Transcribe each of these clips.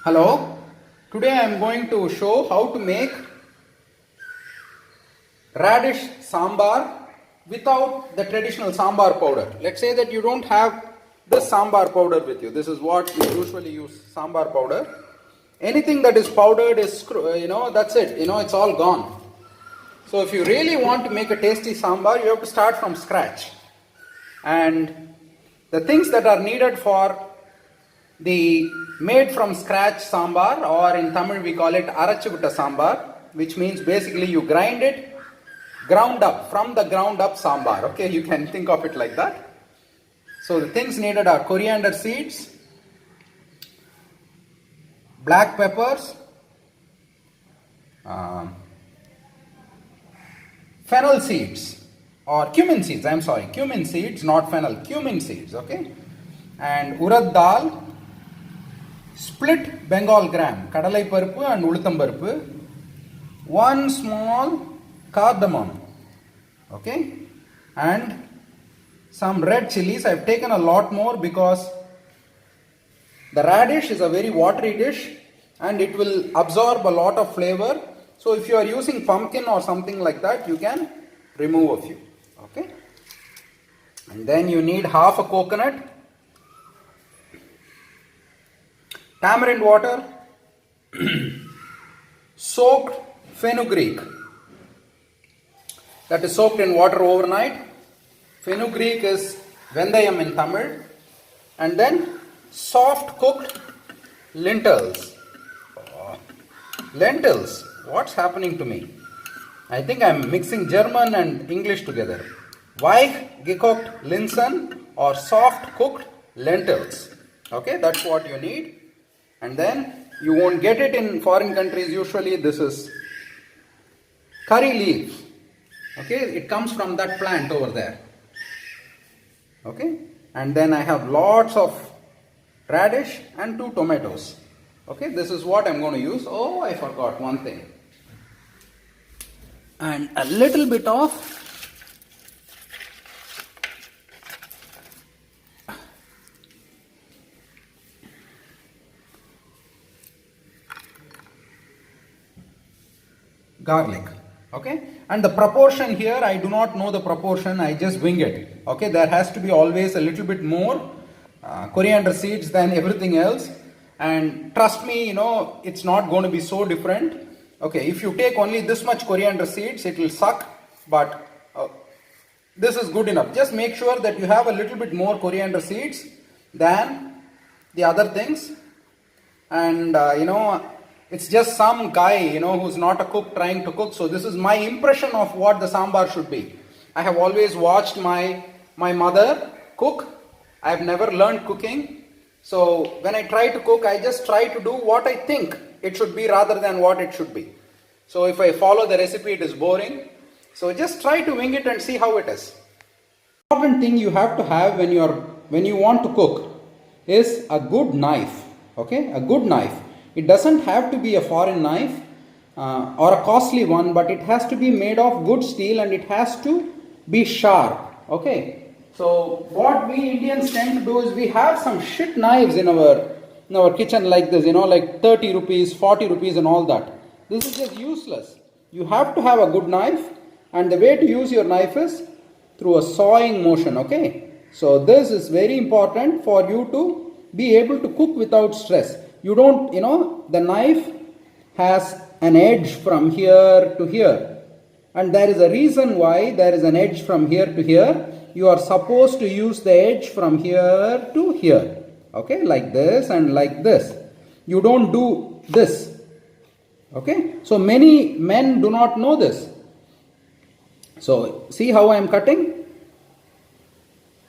Hello, today I am going to show how to make radish sambar without the traditional sambar powder. Let's say that you don't have this sambar powder with you. This is what we usually use, sambar powder. Anything that is powdered is, that's it, it's all gone. So if you really want to make a tasty sambar, you have to start from scratch. And the things that are needed for the made from scratch sambar, or in Tamil we call it arachivutta sambar, which means basically you grind it, ground up, from the ground up sambar. Okay, you can think of it like that. So the things needed are coriander seeds, black peppers, fennel seeds, or cumin seeds, cumin seeds, not fennel, cumin seeds, okay, and urad dal, split Bengal gram, kadalai paruppu and ulitham paruppu, one small cardamom, okay, and some red chilies. I have taken a lot more because the radish is a very watery dish and it will absorb a lot of flavor. So if you are using pumpkin or something like that, you can remove a few, okay. And then you need half a coconut, tamarind water, soaked fenugreek, that is soaked in water overnight. Fenugreek is vendayam in Tamil. And then soft cooked lentils. Lentils, what's happening to me? I think I'm mixing German and English together. Weich gekocht Linsen, or soft cooked lentils. Okay, that's what you need. And then you won't get it in foreign countries. Usually this is curry leaves. Okay, it comes from that plant over there. Okay, and then I have lots of radish and 2 tomatoes. Okay, this is what I'm going to use. Oh, I forgot one thing. And a little bit of garlic. Okay, and the proportion here, I do not know the proportion, I just wing it. Okay, there has to be always a little bit more coriander seeds than everything else, and trust me, it's not going to be so different. Okay, if you take only this much coriander seeds, it will suck, but this is good enough. Just make sure that you have a little bit more coriander seeds than the other things. And it's just some guy, who's not a cook trying to cook. So this is my impression of what the sambar should be. I have always watched my mother cook. I have never learned cooking. So when I try to cook, I just try to do what I think it should be rather than what it should be. So if I follow the recipe, it is boring. So just try to wing it and see how it is. The important thing you have to have when you want to cook is a good knife. Okay, a good knife. It doesn't have to be a foreign knife or a costly one, but it has to be made of good steel and it has to be sharp. Okay, so what we Indians tend to do is we have some shit knives in our kitchen like this, like 30 rupees, 40 rupees and all that. This is just useless. You have to have a good knife, and the way to use your knife is through a sawing motion. Okay, so this is very important for you to be able to cook without stress. You don't, the knife has an edge from here to here, and there is a reason why there is an edge from here to here. You are supposed to use the edge from here to here, okay, like this and like this. You don't do this, okay. So many men do not know this. So see how I am cutting?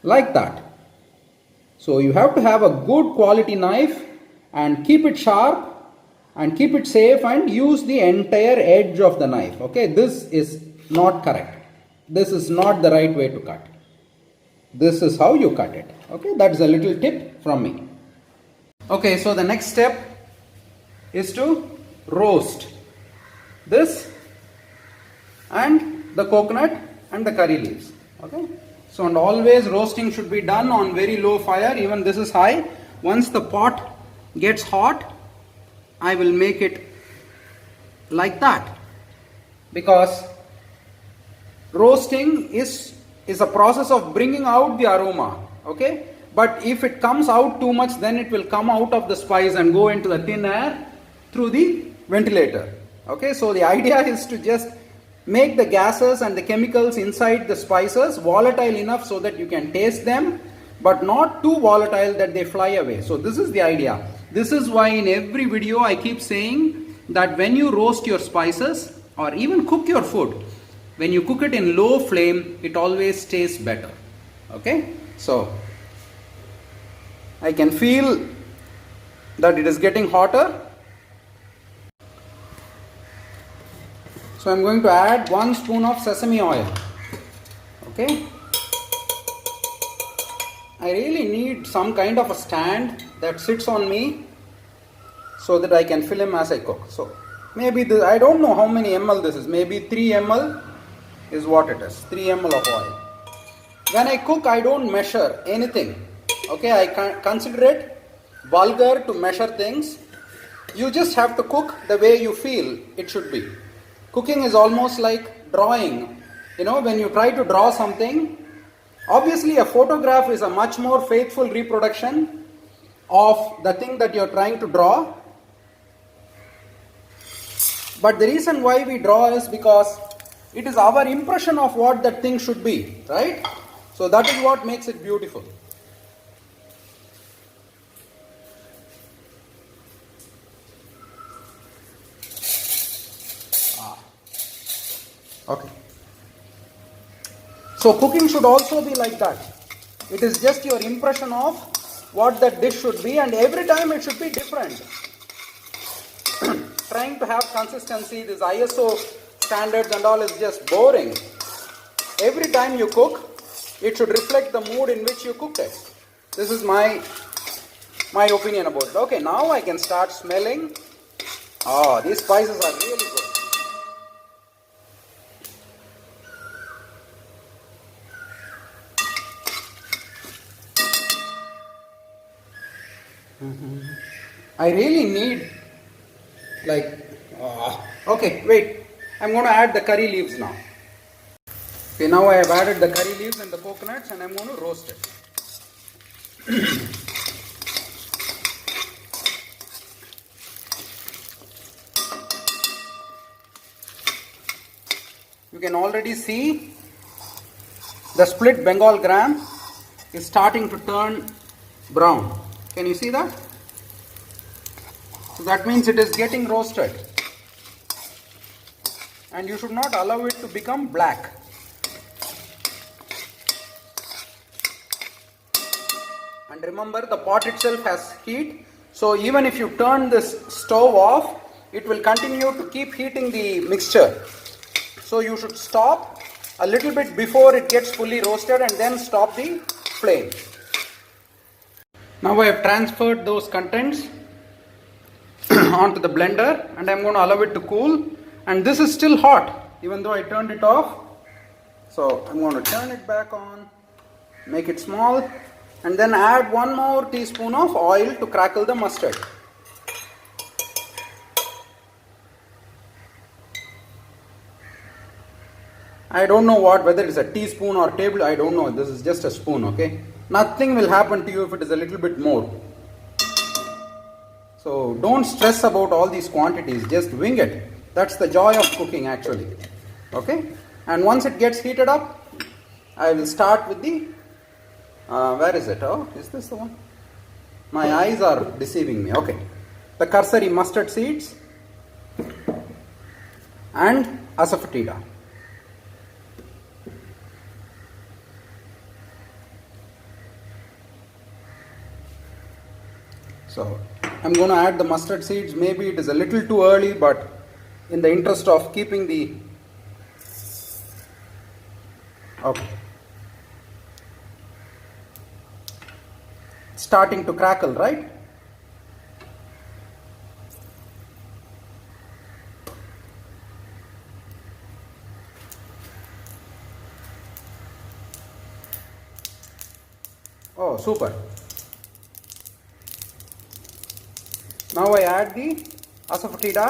Like that. So you have to have a good quality knife and keep it sharp and keep it safe and use the entire edge of the knife. Okay, this is not correct. This is not the right way to cut. This is how you cut it. Okay, that's a little tip from me. Okay, so the next step is to roast this and the coconut and the curry leaves. Okay, so and always roasting should be done on very low fire. Even this is high. Once the pot gets hot, I will make it like that, because roasting is a process of bringing out the aroma, okay? But if it comes out too much, then it will come out of the spice and go into the thin air through the ventilator, okay? So the idea is to just make the gases and the chemicals inside the spices volatile enough so that you can taste them, but not too volatile that they fly away. So this is the idea. This is why in every video I keep saying that when you roast your spices or even cook your food, when you cook it in low flame, it always tastes better, okay? So I can feel that it is getting hotter. So I'm going to add 1 spoon of sesame oil, okay? I really need some kind of a stand that sits on me so that I can film as I cook. So maybe this, I don't know how many ml this is, maybe 3 ml is what it is, 3 ml of oil. When I cook, I don't measure anything, okay? I consider it vulgar to measure things. You just have to cook the way you feel it should be. Cooking is almost like drawing. You know, when you try to draw something, obviously a photograph is a much more faithful reproduction of the thing that you're trying to draw. But the reason why we draw is because it is our impression of what that thing should be, right? So that is what makes it beautiful. Okay. So cooking should also be like that. It is just your impression of what that dish should be, and every time it should be different. Trying to have consistency, this ISO standards and all is just boring. Every time you cook, it should reflect the mood in which you cooked it. This is my opinion about it. Okay, now I can start smelling. Oh, these spices are really good. I really need okay, wait, I'm going to add the curry leaves now. Okay, now I have added the curry leaves and the coconuts, and I'm going to roast it. You can already see the split Bengal gram is starting to turn brown. Can you see that? So that means it is getting roasted. And you should not allow it to become black. And remember, the pot itself has heat. So even if you turn this stove off, it will continue to keep heating the mixture. So you should stop a little bit before it gets fully roasted and then stop the flame. Now I have transferred those contents onto the blender, and I'm going to allow it to cool. And this is still hot even though I turned it off. So I'm going to turn it back on, make it small, and then add 1 more teaspoon of oil to crackle the mustard. I don't know whether it's a teaspoon or table, I don't know. This is just a spoon, okay? Nothing will happen to you if it is a little bit more. So don't stress about all these quantities, just wing it. That's the joy of cooking actually. Okay? And once it gets heated up, I will start with the, where is it? Oh, is this the one? My eyes are deceiving me. Okay. The cursory mustard seeds and asafoetida. So I'm going to add the mustard seeds. Maybe it is a little too early, but in the interest of keeping the, okay, it's starting to crackle, right? Oh, super. Now I add the asafoetida,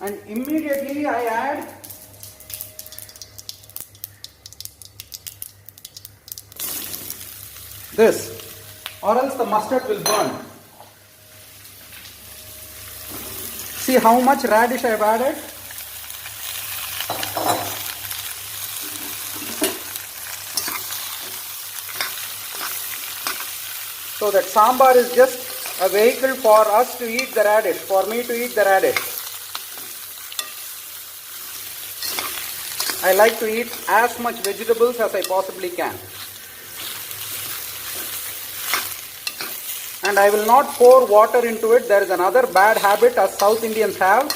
and immediately I add this, or else the mustard will burn. See how much radish I have added? So that sambar is just a vehicle for us to eat the radish, for me to eat the radish. I like to eat as much vegetables as I possibly can. And I will not pour water into it. There is another bad habit as South Indians have.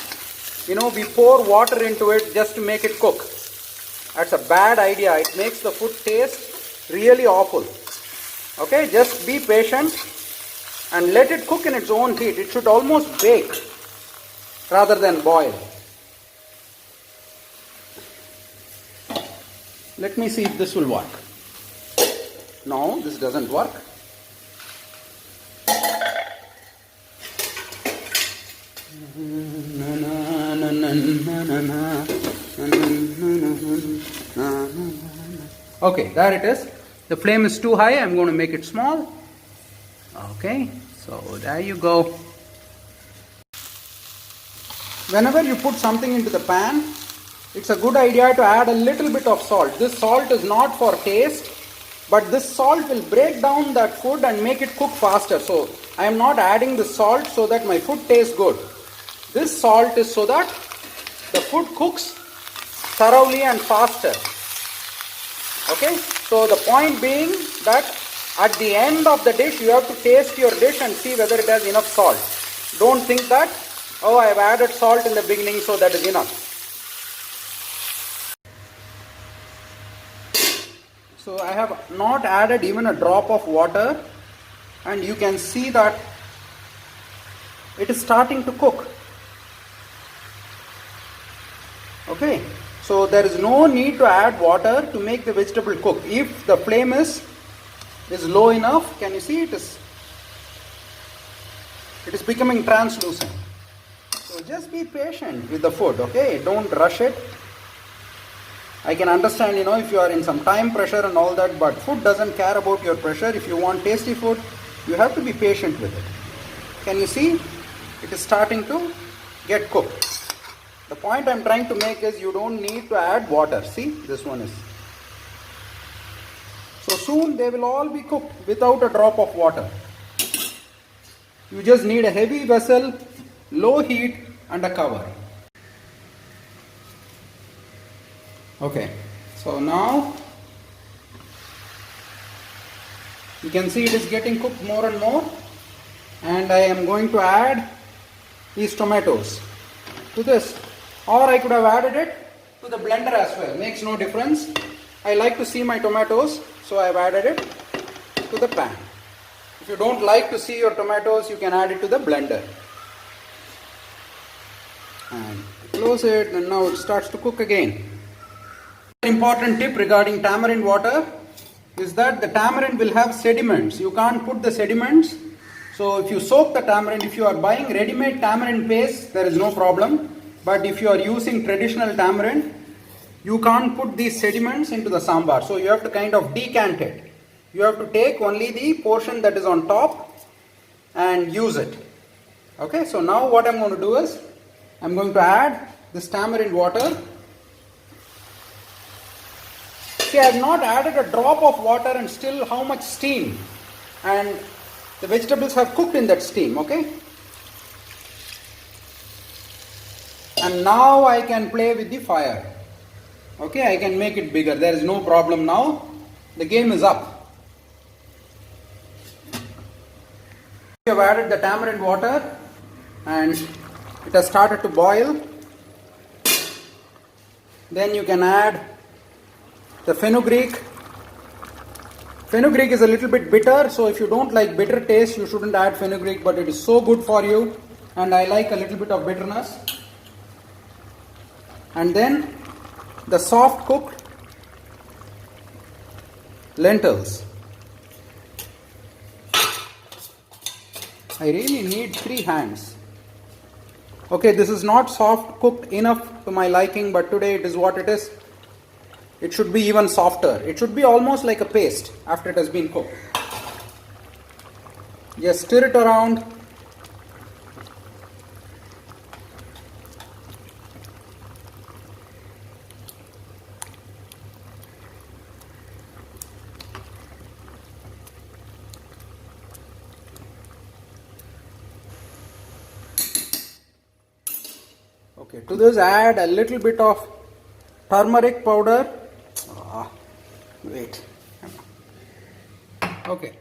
You know, we pour water into it just to make it cook. That's a bad idea. It makes the food taste really awful. Okay, just be patient and let it cook in its own heat. It should almost bake rather than boil. Let me see if this will work. No, this doesn't work. Okay, there it is. The flame is too high. I'm going to make it small. Okay, so there you go. Whenever you put something into the pan, it's a good idea to add a little bit of salt. This salt is not for taste, but this salt will break down that food and make it cook faster. So I am not adding the salt so that my food tastes good. This salt is so that the food cooks thoroughly and faster. Okay, so the point being that at the end of the dish you have to taste your dish and see whether it has enough salt. Don't think that, oh, I have added salt in the beginning so that is enough. So I have not added even a drop of water, and you can see that it is starting to cook. Okay, so there is no need to add water to make the vegetable cook. If the flame is low enough, can you see it is becoming translucent. So just be patient with the food, okay? Don't rush it. I can understand, you know, if you are in some time pressure and all that, but food doesn't care about your pressure. If you want tasty food, you have to be patient with it. Can you see? It is starting to get cooked. The point I'm trying to make is you don't need to add water. See, this one is. So soon they will all be cooked without a drop of water. You just need a heavy vessel, low heat and a cover. Okay, so now you can see it is getting cooked more and more, and I am going to add these tomatoes to this, or I could have added it to the blender as well, makes no difference. I like to see my tomatoes, so I have added it to the pan. If you don't like to see your tomatoes, you can add it to the blender. And close it, and now it starts to cook again. Important tip regarding tamarind water is that the tamarind will have sediments. You can't put the sediments. So if you soak the tamarind, if you are buying ready-made tamarind paste, there is no problem. But if you are using traditional tamarind, you can't put these sediments into the sambar. So you have to kind of decant it. You have to take only the portion that is on top and use it. Okay, so now what I'm going to do is, I'm going to add this tamarind water. See, I have not added a drop of water and still how much steam. And the vegetables have cooked in that steam, okay? And now I can play with the fire. Okay, I can make it bigger. There is no problem now. The game is up. You have added the tamarind water and it has started to boil. Then you can add the fenugreek. Fenugreek is a little bit bitter, so if you don't like bitter taste, you shouldn't add fenugreek, but it is so good for you, and I like a little bit of bitterness. And then the soft cooked lentils. I really need 3 hands. Okay, this is not soft cooked enough to my liking, but today it is what it is. It should be even softer. It should be almost like a paste after it has been cooked. Just stir it around. Okay, to this add a little bit of turmeric powder. Wait. Okay.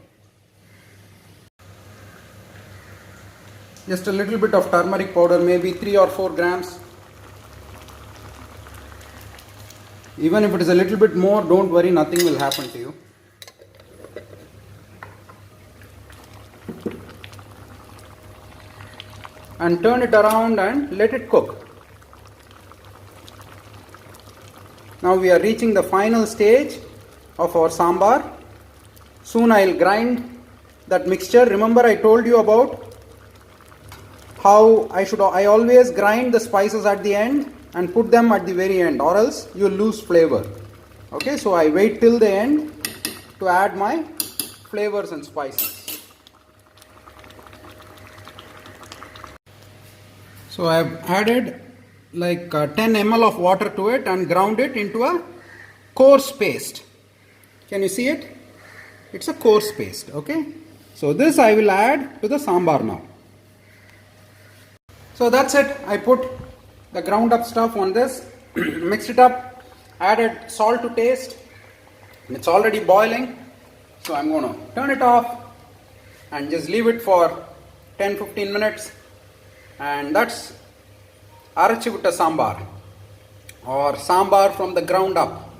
Just a little bit of turmeric powder, maybe 3 or 4 grams. Even if it is a little bit more, don't worry, nothing will happen to you. And turn it around and let it cook. Now we are reaching the final stage of our sambar. Soon I will grind that mixture. Remember I told you about how I always grind the spices at the end and put them at the very end, or else you will lose flavor. Okay, so I wait till the end to add my flavors and spices. So I have added like 10 ml of water to it and ground it into a coarse paste. Can you see it? It's a coarse paste. Okay, so this I will add to the sambar now. So that's it. I put the ground up stuff on this, mixed it up, added salt to taste. It's already boiling, so I'm going to turn it off and just leave it for 10-15 minutes, and that's Arachivutta sambar, or sambar from the ground up.